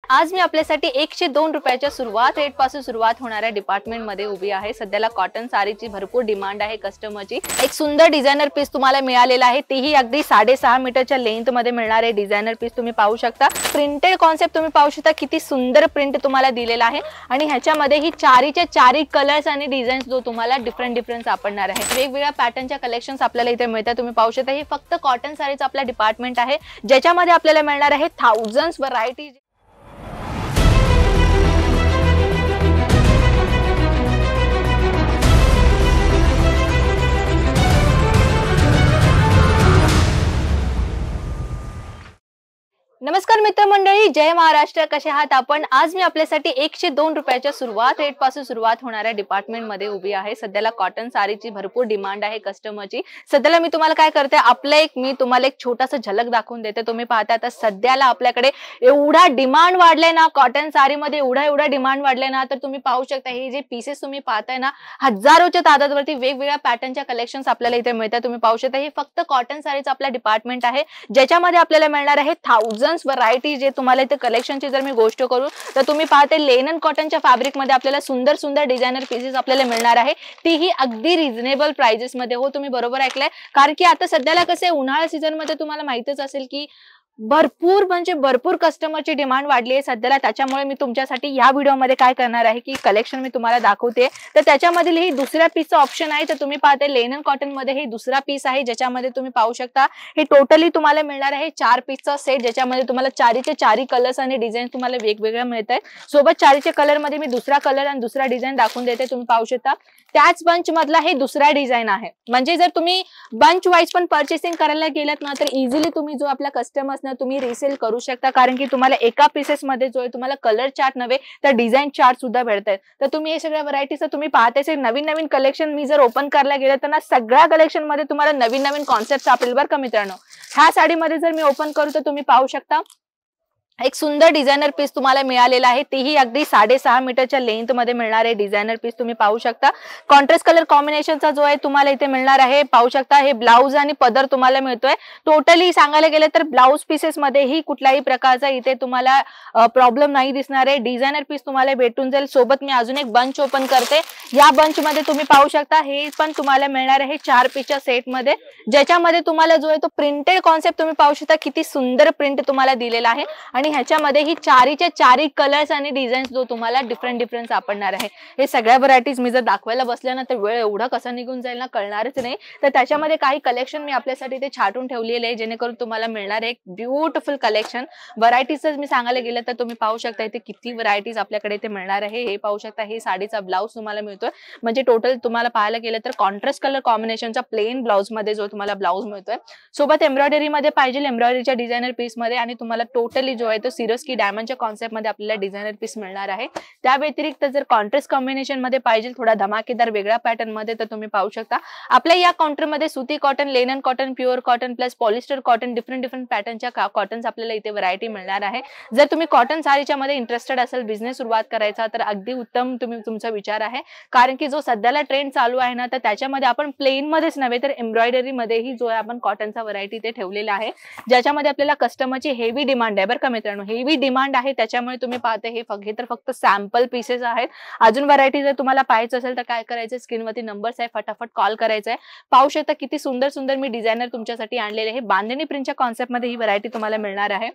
आज मी आपल्यासाठी 102 रुपयाच्या सुरुवात रेट पासून सुरुवात होणाऱ्या डिपार्टमेंट मध्ये उभी आहे। सध्याला कॉटन साडीची भरपूर डिमांड आहे कस्टमरची। एक सुंदर डिझायनर पीस तुम्हाला मिळालेला आहे, तेही अगदी 6.5 मीटरच्या लेंथ मध्ये मिळणार आहे। डिझायनर पीस तुम्ही पाहू शकता, प्रिंटेड कॉन्सेप्ट तुम्ही पाहू शकता, किती सुंदर प्रिंट तुम्हाला दिलेला आहे आणि ह्याच्यामध्ये ही चारीचे चारी कलर्स आणि डिझाईन्स जो तुम्हाला डिफरंट सापडणार आहे। वेगवेगळ्या पॅटर्नच्या कलेक्शन्स आपल्याला इथे मिळतात। तुम्ही पाहू शकता हे फक्त कॉटन साडीचा आपला डिपार्टमेंट आहे, ज्याच्यामध्ये आपल्याला मिळणार आहे थाउजंड्स व्हरायटी। नमस्कार मित्रमंडळी, जय महाराष्ट्र। कसे आहात आपण? आज मी आपल्यासाठी 102 रुपयाच्या सुरुवात रेट पासून सुरुवात होणाऱ्या डिपार्टमेंट मध्ये उभी आहे। सध्याला कॉटन साडीची भरपूर डिमांड आहे कस्टमरची। सध्याला मी तुम्हाला काय करते, मी तुम्हाला एक छोटासा झलक दाखवून देते। तुम्ही पाहता आता सध्याला आपल्याकडे एवढा डिमांड वाढलाय ना, कॉटन साडीमध्ये एवढा डिमांड वाढलाय ना, तर तुम्ही पाहू शकता हे जे पीसेस तुम्ही पाहताय ना, हजारोच्या तादादवरती वेगवेगळ्या पॅटर्नच्या कलेक्शन्स आपल्याला इथे मिळतात। तुम्ही पाहू शकता हे फक्त कॉटन साडीचा आपला डिपार्टमेंट आहे, ज्याच्यामध्ये आपल्याला मिळणार आहे थाउजंड्स व्हरायटी। जे तुम्हाला इथे कलेक्शनची जर मी गोष्ट करू तर तुम्ही पाहते लेनन कॉटनच्या फॅब्रिक मध्ये आपल्याला सुंदर डिझायनर पीसेस आपल्याला मिळणार आहे, तीही अगदी रिझनेबल प्राइजेस मध्ये। हो, तुम्ही बरोबर ऐकलंय, कारण की आता सध्याला कसं उन्हाळा सीझन मध्ये तुम्हाला माहितच असेल की भरपूर कस्टमरची डिमांड वाढली आहे सध्याला। त्याच्यामुळे मी तुमच्यासाठी या व्हिडिओमध्ये काय करणार आहे की कलेक्शन मी तुम्हाला दाखवते। तर त्याच्यामधील ही दुसऱ्या पीसचं ऑप्शन आहे। तर तुम्ही पाहते लेनन कॉटन मध्ये हे दुसरा पीस आहे, ज्याच्यामध्ये तुम्ही पाहू शकता हे टोटली तुम्हाला मिळणार आहे 4 पीसचा सेट, ज्याच्यामध्ये तुम्हाला चारीचे चारी कलर्स आणि डिझाईन तुम्हाला वेगवेगळ्या मिळत आहे। सोबत चारीचे कलर मध्ये मी दुसरा कलर आणि दुसरा डिझाईन दाखवून देते। तुम्ही पाहू शकता त्याच बंच मधला हे दुसरा डिझाईन आहे। म्हणजे जर तुम्ही बंच वाईज पण परचेसिंग करायला गेलात ना, तर इझिली तुम्ही जो आपल्या कस्टमर्स तुम्ही रिसेल करू शकता, कारण की तुम्हाला एका पीसेस मध्ये जो आहे तुम्हाला कलर चार्ट नव्हे तर डिझाईन चार्ट सुद्धा भेटतात। तर तुम्ही हे सगळ्या व्हरायटीज तुम्ही पाहताय, नवीन कलेक्शन मी जर ओपन करायला गेलं तर ना, सगळ्या कलेक्शन मध्ये तुम्हाला नवीन कॉन्सेप्ट सापडेल बरं का मित्रांनो। ह्या साडीमध्ये जर मी ओपन करू तर तुम्ही पाहू शकता एक सुंदर डिझायनर पीस तुम्हाला मिळालेला आहे, तेही अगदी 6.5 मीटरच्या लेंथ मध्ये मिळणार आहे डिझायनर पीस। तुम्ही पाहू शकता कॉन्ट्रास्ट कलर कॉम्बिनेशनचा जो आहे तुम्हाला इथे मिळणार आहे। पाहू शकता हे ब्लाउज आणि पदर तुम्हाला मिळतोय। टोटली सांगायला गेलं तर ब्लाउज पीसेस मध्येही कुठल्याही प्रकारचा इथे तुम्हाला प्रॉब्लेम नाही दिसणार आहे। डिझायनर पीस तुम्हाला भेटून जाईल। सोबत मी अजून एक बंच ओपन करते। या बंच मध्ये तुम्ही पाहू शकता हे पण तुम्हाला मिळणार आहे 4 पीसच्या सेट मध्ये, ज्याच्यामध्ये तुम्हाला जो आहे तो प्रिंटेड कॉन्सेप्ट तुम्ही पाहू शकता, किती सुंदर प्रिंट तुम्हाला दिलेला आहे आणि ह्याच्यामध्ये ही चारीचे चारी कलर्स आणि डिझाईन्स जो तुम्हाला डिफरंट सापडणार आहे। हे सगळ्या व्हरायटीज मी जर दाखवायला बसल्या ना, तर वेळ एवढा कसा निघून जाईल ना, कळणारच नाही। तर त्याच्यामध्ये काही कलेक्शन मी आपल्यासाठी ते छाटून ठेवलेले आहे, जेणेकरून तुम्हाला मिळणार आहे एक ब्युटिफुल कलेक्शन। व्हरायटीज मी सांगायला गेलं तर तुम्ही पाहू शकता इथे किती व्हरायटीज आपल्याकडे इथे मिळणार आहे। हे पाहू शकता हे साडीचा ब्लाउज तुम्हाला मिळतोय, म्हणजे टोटल तुम्हाला पाहायला गेलं तर कॉन्ट्रास्ट कलर कॉम्बिनेशनचा प्लेन ब्लाउज मध्ये जो तुम्हाला ब्लाउज मिळतोय। सोबत एम्ब्रॉयडरी मध्ये पाहिजे एम्ब्रॉयडरीच्या डिझायनर पीस मध्ये, आणि तुम्हाला टोटली जो आहे तो सिरोस्की की डायमंडच्या कॉन्सेप्ट मध्ये आपल्याला डिझायनर पीस मिळणार आहे। त्या व्यतिरिक्त जर कॉन्ट्रास्ट कॉम्बिनेशन मध्ये पाहिजे थोडा धमाकेदार वेगळ्या पॅटर्न मध्ये, तर तुम्ही पाहू शकता आपल्या या काउंटर मध्ये सुती cotton, Lennon cotton, pure cotton plus polyester cotton different पॅटर्नच्या कॉटन्स आपल्याला इथे व्हरायटी मिळणार आहे। जर तुम्ही कॉटन साडीच्या मध्ये इंटरेस्टेड असेल बिझनेस सुरुवात करायचा, तर अगदी उत्तम तुमचा विचार आहे, कारण की जो सध्याला ट्रेंड चालू आहे ना, तर त्याच्यामध्ये आपण प्लेन मध्येच नव्हे तर एम्ब्रॉयडरी मध्येही जो आहे आपण कॉटनचा व्हरायटी इथे ठेवलेला आहे, ज्याच्यामध्ये आपल्याला कस्टमरची हेवी डिमांड आहे बरं का मित्रांनो, हेवी डिमांड आहे। त्याच्यामुळे तुम्ही पाहते हे तर फक्त सॅम्पल पीसेस आहेत। अजून व्हरायटी जर तुम्हाला पाहायचं असेल तर काय करायचं, स्क्रीनवरती नंबर्स आहे, फटाफट कॉल करायचा आहे। पाहू शकता किती सुंदर मी डिझायनर तुमच्यासाठी आणलेले आहे। बांधणी प्रिंटच्या कॉन्सेप्ट मध्ये ही व्हरायटी तुम्हाला मिळणार आहे।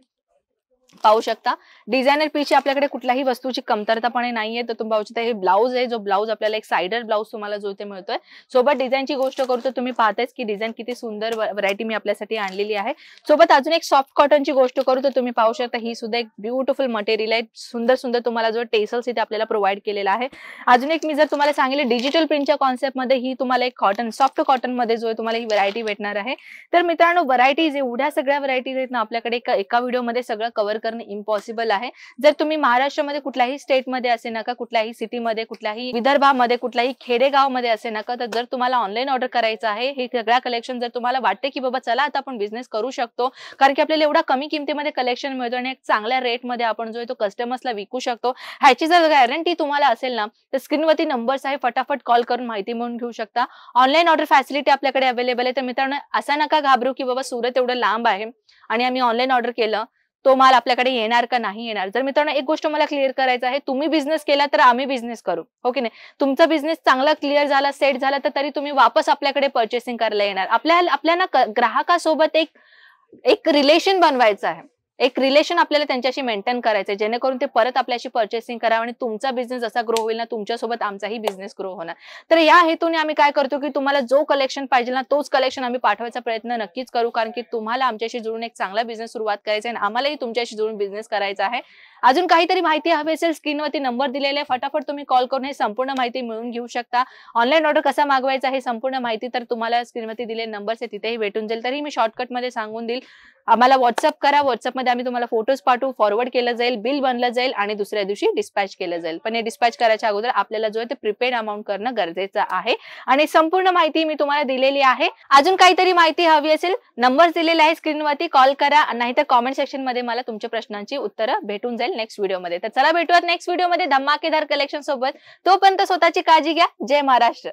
पाहू शकता डिझायनर पीसची आपल्याकडे कुठल्याही वस्तूची कमतरतापणे नाहीये। तर तुम्ही पाहू शकता हे ब्लाउज आहे, जो ब्लाउज आपल्याला एक साइडर ब्लाउज तुम्हाला जो इथे मिळतोय। सोबत डिझाईनची गोष्ट करू तर तुम्ही पाहतायच की डिझाईन किती सुंदर व्हरायटी मी आपल्यासाठी आणलेली आहे। सोबत अजून एक सॉफ्ट कॉटनची गोष्ट करू तर तुम्ही पाहू शकता ही सुद्धा एक ब्युटिफुल मटेरियल आहे। सुंदर तुम्हाला जो टेसल्स इथे आपल्याला प्रोव्हाइड केलेला आहे। अजून एक मी जर तुम्हाला सांगितले डिजिटल प्रिंटच्या कॉन्सेप्ट मध्ये ही तुम्हाला एक कॉटन सॉफ्ट कॉटन मध्ये जो तुम्हाला ही व्हरायटी भेटणार आहे। तर मित्रांनो व्हरायटीज एवढ्या सगळ्या व्हरायटीज आहेत ना, आपल्याकडे एका व्हिडिओमध्ये सगळं कव्हर करणे इम्पॉसिबल आहे। जर तुम्ही महाराष्ट्रामध्ये कुठल्याही स्टेट मध्ये असे नका, कुठल्याही सिटी मध्ये, कुठल्याही विदर्भामध्ये, कुठल्याही खेडेगाव मध्ये असे नका, तर जर तुम्हाला ऑनलाईन ऑर्डर करायचं आहे हे सगळ्या कलेक्शन, जर तुम्हाला वाटते की बाबा चला आता आपण बिझनेस करू शकतो, कारण की आपल्याला एवढा कमी किमतीमध्ये कलेक्शन मिळतो आणि एक चांगल्या रेट मध्ये आपण जो आहे तो कस्टमर्सला विकू शकतो, ह्याची जर गॅरंटी तुम्हाला असेल ना, तर स्क्रीनवरती नंबर्स आहे, फटाफट कॉल करून माहिती मिळवून घेऊ शकता। ऑनलाईन ऑर्डर फॅसिलिटी आपल्याकडे अवेलेबल आहे। तर मित्रांनो असा नका घाबरू की बाबा सुरत एवढं लांब आहे आणि आम्ही ऑनलाईन ऑर्डर केलं तो माल आपल्याकडे येणार का नाही येणार. जर मित्रांनो एक गोष्ट मला क्लिअर करायचं आहे, तुम्ही बिझनेस केला तर आम्ही बिझनेस करू, हो की नाही. तुमचा बिझनेस चांगला क्लिअर झाला, सेट झाला, तर तरी तुम्ही वापस आपल्याकडे पर्चेसिंग करायला येणार. आपल्याला ग्राहकासोबत एक रिलेशन बनवायचं आहे. एक रिलेशन आपल्याला त्यांच्याशी मेंटेन करायचं, जेणेकरून ते परत आपल्याशी पर्चेसिंग करावं आणि तुमचा बिझनेस जसा ग्रो होईल ना, तुमच्यासोबत आमचाही बिझनेस ग्रो होणार. तर या हेतूने आम्ही काय करतो, की तुम्हाला जो कलेक्शन पाहिजे ना, तोच कलेक्शन आम्ही पाठवायचा प्रयत्न नक्कीच करू. कारण की तुम्हाला आमच्याशी जुळून एक चांगला बिझनेस सुरुवात करायचा आहे आणि आम्हालाही तुमच्याशी जुळून बिझनेस करायचा आहे. अजून काहीतरी माहिती हवी असेल, स्क्रीनवरती नंबर दिलेला आहे, फटाफट तुम्ही कॉल करून हे संपूर्ण माहिती मिळवून घेऊ शकता. ऑनलाईन ऑर्डर कसा मागवायचा हे संपूर्ण माहिती तर तुम्हाला स्क्रीनवरती दिलेले नंबर्स आहे तिथेही भेटून जाईल. तरी मी शॉर्टकटमध्ये सांगून देईल. आम्हाला व्हॉट्सअप करा. व्हॉट्सअपमध्ये आम्ही तुम्हाला फोटोज पाठवू, फॉरवर्ड केलं जाईल, बिल बनलं जाईल आणि दुसऱ्या दिवशी डिस्पॅच केलं जाईल. पण हे डिस्पॅच करायच्या अगोदर आपल्याला जो आहे ते प्रीपेड अमाऊंट करणं गरजेचं आहे आणि संपूर्ण माहिती मी तुम्हाला दिलेली आहे. अजून काहीतरी माहिती हवी असेल, नंबर दिलेला आहे स्क्रीनवरती, कॉल करा, नाहीतर कॉमेंट सेक्शन मध्ये मला तुमच्या प्रश्नांची उत्तरं भेटून जाईल नेक्स्ट व्हिडिओमध्ये. तर चला भेटूयात नेक्स्ट व्हिडिओमध्ये धमाकेदार कलेक्शन सोबत. तोपर्यंत स्वतःची काळजी घ्या. जय महाराष्ट्र.